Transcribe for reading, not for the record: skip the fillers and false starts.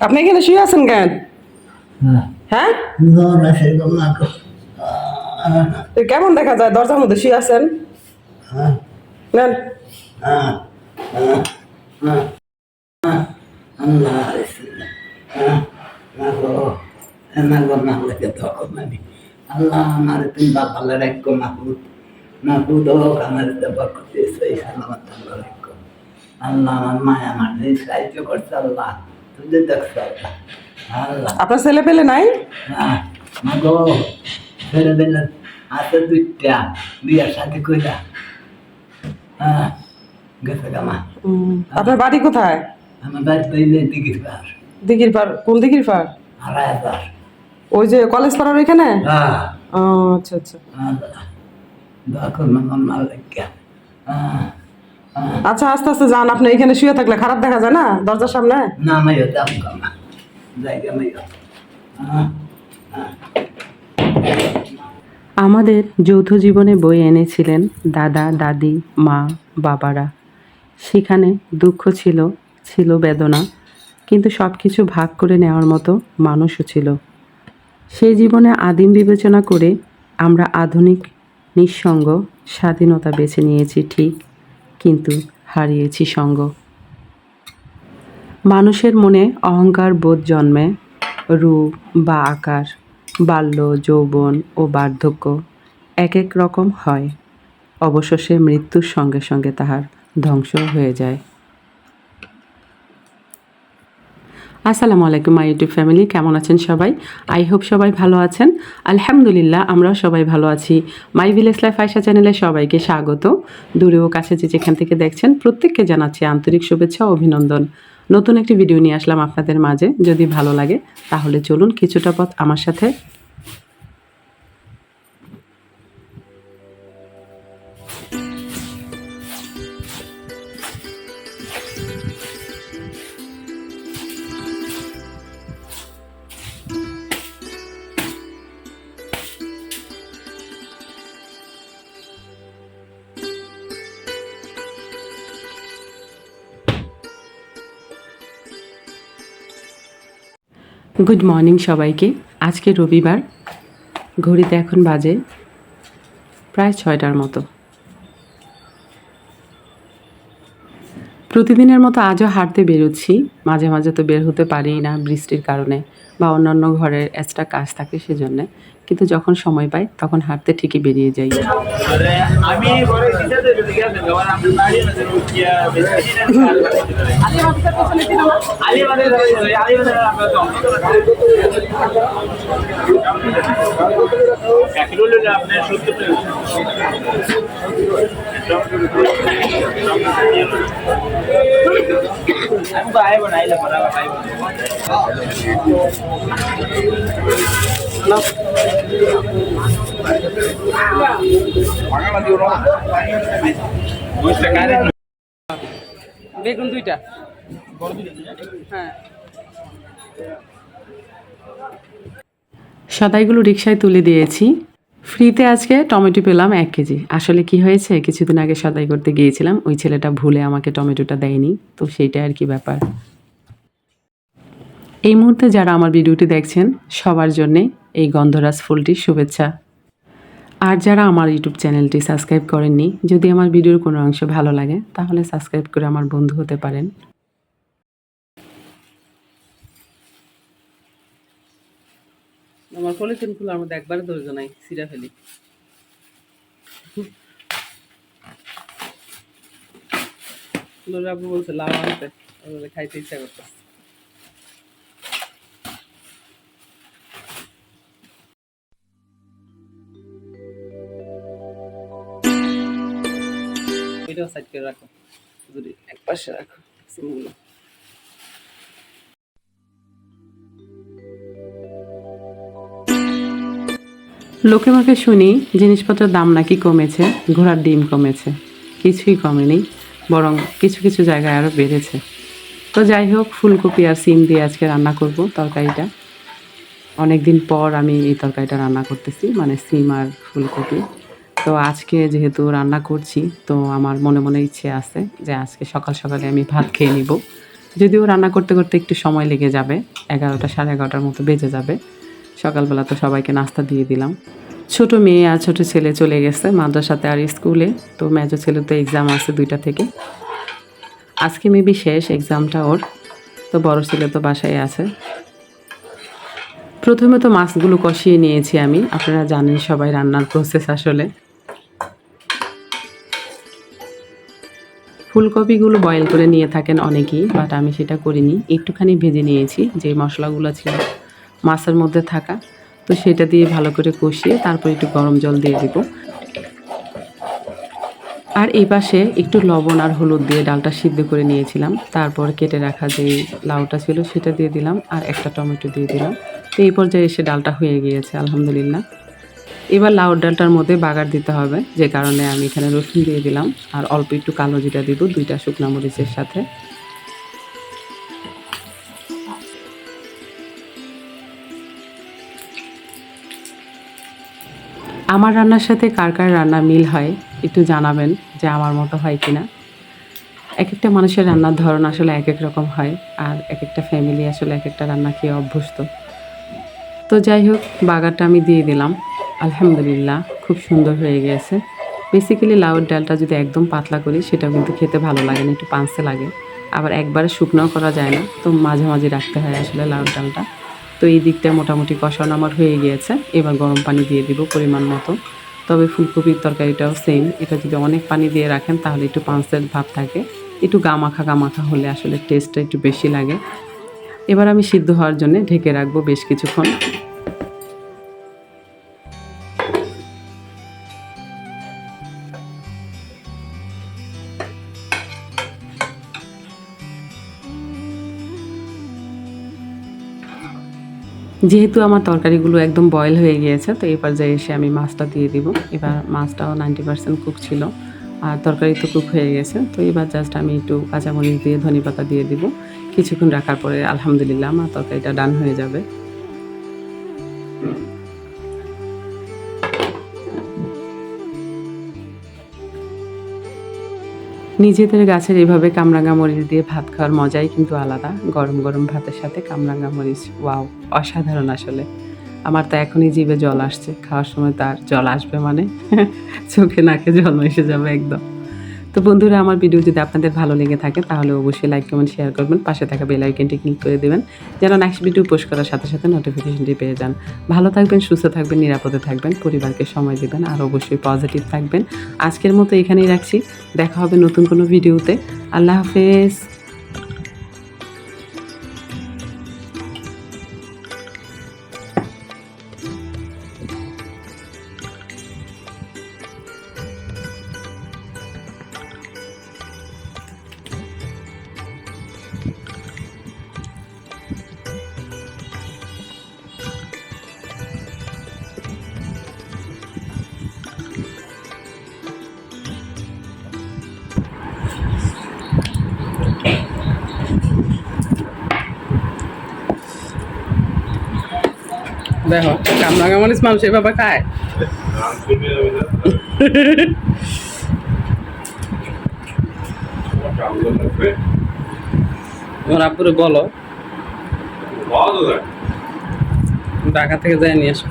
আপনি এখানে শুয়ে আছেন কেন? হ্যাঁ, তো কেমন দেখা যায় দরজার মধ্যে শুয়ে আছেন? নেন। আল্লাহ আমার তুমি বাপালে রাখো মাহবুদ মাহবুদ হোক আমার বরকতে সালামত আল্লাহ রাখো আল্লাহ আমার মায়া আমার সাহায্য করছে আল্লাহ তুমি দেখছো আল্লাহ আল্লাহ আপনার ছেলে পেলে নাই? মাগো ছেলেবেলা আছে দুইটা বিয়ার সাথে কইলা গেছে গামা আপনার বাড়ি কোথায়? আমার বাড়ি তো এই দিঘির পার দিঘির পার? কোন দিঘির পার? আড়াই পার ওই যে কলেজ পাড়ার ওইখানে? ও আচ্ছা আচ্ছা। দোয়া করলাম আমার লাগিয়া আচ্ছা, আস্তে আস্তে যান। আপনি এখানে শুয়ে থাকলে খারাপ দেখা যায় না দরজার সামনে? না মাইও দাম কমা জায়গা মাইও আমাদের যৌথ জীবনে বই এনেছিলেন দাদা দাদি মা বাবারা। সেখানে দুঃখ ছিল, ছিল বেদনা, কিন্তু সব কিছু ভাগ করে নেওয়ার মতো মানুষও ছিল। সেই জীবনে আদিম বিবেচনা করে আমরা আধুনিক নিঃসঙ্গ স্বাধীনতা বেছে নিয়েছি ঠিক, কিন্তু হারিয়েছি সঙ্গ। মানুষের মনে অহংকার বোধ জন্মে, রূপ বা আকার, বাল্য যৌবন ও বার্ধক্য এক এক রকম হয়, অবশেষে মৃত্যুর সঙ্গে সঙ্গে তাহার ধ্বংস হয়ে যায়। আসসালামু আলাইকুম মাই ইউটিউব ফ্যামিলি, কেমন আছেন সবাই? আই হোপ সবাই ভালো আছেন। আলহামদুলিল্লাহ, আমরাও সবাই ভালো আছি। মাই ভিলেজ লাইফ আয়শা চ্যানেলে সবাইকে স্বাগত। দূরে ও কাছে যে যেখান থেকে দেখছেন প্রত্যেককে জানাচ্ছি আন্তরিক শুভেচ্ছা ও অভিনন্দন। নতুন একটি ভিডিও নিয়ে আসলাম আপনাদের মাঝে। যদি ভালো লাগে তাহলে চলুন কিছুটা পথ আমার সাথে। গুড মর্নিং সবাইকে। আজকে রবিবার, ঘড়িতে এখন বাজে প্রায় 6টার মতো। প্রতিদিনের মতো আজও হাঁটতে বেরোচ্ছি। মাঝে মাঝে তো বের হতে পারি না বৃষ্টির কারণে বা অন্যান্য ঘরের এক্সট্রা কাজ থাকে সেজন্যে, কিন্তু যখন সময় পাই তখন হাঁটতে ঠিকই বেরিয়ে যাই। বেগুন 2টা। হ্যাঁ, সদাইগুলো রিকশায় তুলে দিয়েছি। ফ্রিতে আজকে টমেটো পেলাম 1 কেজি। আসলে কি হয়েছে, কিছুদিন আগে সদাই করতে গিয়েছিলাম, ওই ছেলেটা ভুলে আমাকে টমেটোটা দেয়নি, তো সেইটা আর কি ব্যাপার। এই মুহূর্তে যারা আমার ভিডিওটি দেখছেন সবার জন্যে এই গন্ধরাজ ফুলটির শুভেচ্ছা। আর যারা আমার ইউটিউব চ্যানেলটি সাবস্ক্রাইব করেননি, যদি আমার ভিডিওর কোনো অংশ ভালো লাগে তাহলে সাবস্ক্রাইব করে আমার বন্ধু হতে পারেন। আমার পলিথিন খোলার মধ্যে একবারে ধৈর্য নাই, ছিঁড়া ফেলি। আপু বলছে লাউ আনতে, খাইতে ইচ্ছা করতে। এটাও সাইড করে রাখো, যদি এক পাশে রাখো সিমগুলো। লোকে মুখে শুনি জিনিসপত্রের দাম নাকি কমেছে, ঘোড়ার ডিম কমেছে। কিছুই কমেনি, বরং কিছু কিছু জায়গায় আরও বেড়েছে। তো যাই হোক, ফুলকপি আর সিম দিয়ে আজকে রান্না করব তরকারিটা। অনেক দিন পর আমি এই তরকারিটা রান্না করতেছি, মানে সিম আর ফুলকপি। তো আজকে যেহেতু রান্না করছি, তো আমার মনে মনে ইচ্ছে আছে যে আজকে সকাল সকালে আমি ভাত খেয়ে নিব। যদিও রান্না করতে করতে একটু সময় লেগে যাবে, 11টা 11:30টার মতো বেজে যাবে। সকালবেলা তো সবাইকে নাস্তা দিয়ে দিলাম। ছোট মেয়ে আর ছোট ছেলে চলে গেছে মাদ্রাসাতে আর স্কুলে। তো মেজো ছেলে তো এক্সাম আছে 2টা থেকে, আজকে মেবি শেষ এক্সামটা ওর। তো বড় ছেলে তো বাসায় আছে। প্রথমে তো মাছগুলো কষিয়ে নিয়েছি আমি, আপনারা জানেন সবাই রান্নার প্রসেস আসলে। ফুলকপিগুলো বয়েল করে নিয়ে থাকেন অনেকেই, বাট আমি সেটা করিনি, একটুখানি ভেজে নিয়েছি যে মশলাগুলো ছিল মাছের মধ্যে থাকা। তো সেটা দিয়ে ভালো করে কষিয়ে তারপর একটু গরম জল দিয়ে দিব। আর এই পাশে একটু লবণ আর হলুদ দিয়ে ডালটা সিদ্ধ করে নিয়েছিলাম। তারপর কেটে রাখা যে লাউটা ছিল সেটা দিয়ে দিলাম আর একটা টমেটো দিয়ে দিলাম। তো এই পর্যায়ে এসে ডালটা হয়ে গিয়েছে আলহামদুলিল্লাহ। এবার লাউর ডালটার মধ্যে বাগার দিতে হবে, যে কারণে আমি এখানে রসুন দিয়ে দিলাম আর অল্প একটু কালো জিরা দিব 2টা শুকনা মরিচের সাথে। আমার রান্নার সাথে কার কার রান্না মিল হয় একটু জানাবেন, যে আমার মতো হয় কিনা। এক একটা মানুষের রান্নার ধরন আসলে এক এক রকম হয়, আর এক একটা ফ্যামিলি আসলে এক একটা রান্না খেয়ে অভ্যস্ত। তো যাই হোক, বাগারটা আমি দিয়ে দিলাম, আলহামদুলিল্লাহ খুব সুন্দর হয়ে গিয়েছে। বেসিক্যালি লাউর ডালটা যদি একদম পাতলা করি সেটাও কিন্তু খেতে ভালো লাগে না, একটু পাঁচতে লাগে। আবার একবারে শুকনাও করা যায় না, তো মাঝামাঝি রাখতে হয় আসলে লাউর ডালটা। তো এই দিকটা মোটামুটি কষানো আমার হয়ে গিয়েছে। এবার গরম পানি দিয়ে দিব পরিমাণ মতো। তবে ফুলকপির তরকারিটাও সেম, এটা যদি অনেক পানি দিয়ে রাখেন তাহলে একটু পাঁচের ভাব থাকে, একটু গামাখা গামাখা হলে আসলে টেস্টটা একটু বেশি লাগে। এবার আমি সিদ্ধ হওয়ার জন্য ঢেকে রাখবো বেশ কিছুক্ষণ। যেহেতু আমার তরকারিগুলো একদম বয়েল হয়ে গিয়েছে, তো এই পর্যায়ে এসে আমি মাছটা দিয়ে দিব। এবার মাছটাও 90% কুক ছিল আর তরকারি তো কুক হয়ে গেছে। তো এবার জাস্ট আমি একটু কাঁচামরিচ দিয়ে ধনেপাতা দিয়ে দিব। কিছুক্ষণ রাখার পরে আলহামদুলিল্লাহ আমার তরকারিটা ডান হয়ে যাবে। নিজেদের গাছের এভাবে কামরাঙা মরিচ দিয়ে ভাত খাওয়ার মজাই কিন্তু আলাদা। গরম গরম ভাতের সাথে কামরাঙা মরিচ, ওয়াও, অসাধারণ আসলে। আমার তো এখনই জিভে জল আসছে, খাওয়ার সময় তার জল আসবে মানে চোখে নাকে জল এসে যাবে একদম। তো বন্ধুরা, আমার ভিডিও যদি আপনাদের ভালো লেগে থাকে তাহলে অবশ্যই লাইক কমেন্ট শেয়ার করবেন, পাশে থাকা বেল আইকনটি ক্লিক করে দেবেন যেন নেক্সট ভিডিও পোস্ট করার সাথে সাথে নোটিফিকেশনটি পেয়ে যান। ভালো থাকবেন, সুস্থ থাকবেন, নিরাপদে থাকবেন, পরিবারকে সময় দেবেন আর অবশ্যই পজিটিভ থাকবেন। আজকের মতো এখানেই রাখছি, দেখা হবে নতুন কোনো ভিডিওতে। আল্লাহ হাফেজ। দেখো কামরাঙা মরিচ মানুষ এভাবে খায়। ওর আপুরে বলো ঢাকা থেকে যাই নিয়ে আসো।